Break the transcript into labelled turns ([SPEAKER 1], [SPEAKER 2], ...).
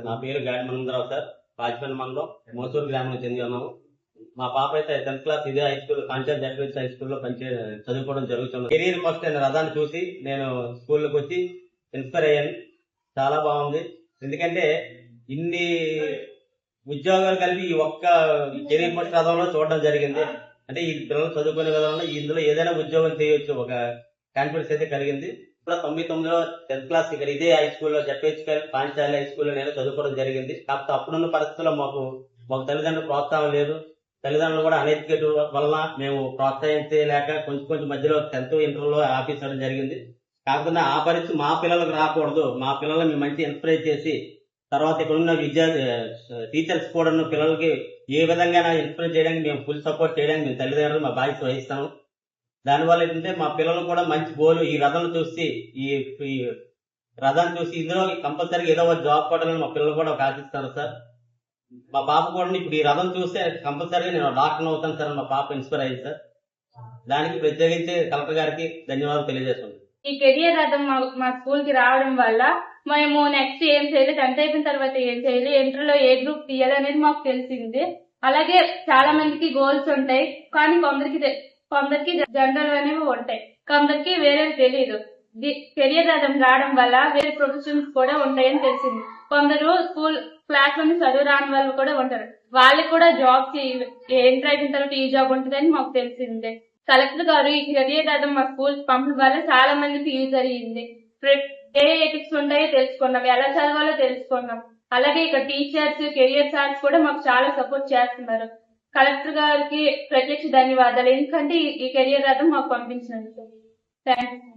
[SPEAKER 1] నా పేరు గాడి మనందరావు సార్. రాజపల్లి మండలం మోసూరు గ్రామానికి చెంది ఉన్నాము. మా పాప అయితే 10th క్లాస్ ఇదే హై స్కూల్ కాంచాల్ జడ్పీహెచ్ హై స్కూల్లో చదువుకోవడం జరుగుతుంది. కెరీర్ ఫస్ట్ నేను రథాన్ని చూసి నేను స్కూల్లోకి వచ్చి ఇన్స్పైర్ అయ్యాను. చాలా బాగుంది. ఎందుకంటే ఇన్ని ఉద్యోగాలు కలిపి ఈ ఒక్క కెరీర్ ఫస్ట్ రథంలో చూడడం జరిగింది. అంటే ఈ పిల్లలు చదువుకునే విధానంలో ఇందులో ఏదైనా ఉద్యోగం చేయొచ్చు ఒక కాన్ఫిడెన్స్ అయితే కలిగింది. 99లో 10th క్లాస్ ఇక్కడ ఇదే హై స్కూల్లో జడ్పీహెచ్ పాంచాలి హై స్కూల్లో నేను చదువుకోవడం జరిగింది. కాకపోతే అప్పుడున్న పరిస్థితుల్లో మాకు తల్లిదండ్రులు ప్రోత్సాహం లేదు. తల్లిదండ్రులు కూడా అనెడ్యుకేట్ వలన మేము ప్రోత్సహించలేక కొంచెం మధ్యలో 10th ఇంటర్లో ఆపేసడం జరిగింది. కాకపోతే ఆ పరిస్థితి మా పిల్లలకు రాకూడదు, మా పిల్లల్ని మేము మంచి ఇన్స్పైర్ చేసి తర్వాత ఇక్కడ ఉన్న టీచర్స్ కూడా పిల్లలకి ఏ విధంగా ఇన్స్పైర్ చేయడానికి మేము ఫుల్ సపోర్ట్ చేయడానికి మేము తల్లిదండ్రులు మా బాధ్యత వహిస్తాము. దానివల్ల ఏంటంటే మా పిల్లలు కూడా మంచి గోలు ఈ రథం చూసి ఈ రథాన్ని చూసి ఇందులో కంపల్సరీగా ఏదో ఒక జాబ్ కొట్టాలని మా పిల్లలు కూడా ఒక ఆశిస్తారు సార్. మా పాప కూడా ఇప్పుడు ఈ రథం చూస్తే కంపల్సరీగా నేను డాక్టర్ అవుతాను సార్. మా పాప ఇన్స్పైర్ అయింది సార్. దానికి ప్రత్యేకించి కలెక్టర్ గారికి ధన్యవాదాలు తెలియజేస్తున్నాను.
[SPEAKER 2] ఈ కెరియర్ రథం మా స్కూల్ కి రావడం వల్ల మేము నెక్స్ట్ ఏం చేయాలి, 10th అయిపోయిన తర్వాత ఏం చేయాలి, ఇంటర్లో ఏ గ్రూప్ తీయాలి అనేది మాకు తెలిసింది. అలాగే చాలా మందికి గోల్స్ ఉంటాయి, కానీ కొందరికి జనరల్ అనేవి ఉంటాయి, కొందరికి వేరే తెలియదు. కెరియర్ రథం రావడం వల్ల వేరే ప్రొఫెషన్స్ కూడా ఉంటాయని తెలిసింది. కొందరు స్కూల్ క్లాస్ లోని చదువు రాని వాళ్ళు కూడా ఉంటారు, వాళ్ళకి కూడా జాబ్ ఎంటర్ అయిన తర్వాత ఈ జాబ్ ఉంటుందని మాకు తెలిసింది. కలెక్టర్ గారు ఈ కెరియర్ రథం మా స్కూల్ పంపడం వల్ల చాలా మందికి యూజ్ అయ్యింది. ఏ ఎథిక్స్ ఉంటాయో తెలుసుకున్నాం, ఎలా చదవాలో తెలుసుకున్నాం. అలాగే ఇక్కడ టీచర్స్, కెరియర్ సార్స్ కూడా మాకు చాలా సపోర్ట్ చేస్తున్నారు. కలెక్టర్ గారికి ప్రత్యక్ష ధన్యవాదాలు, ఎందుకంటే ఈ కెరియర్ రథం మాకు పంపించినందుకు. థ్యాంక్స్.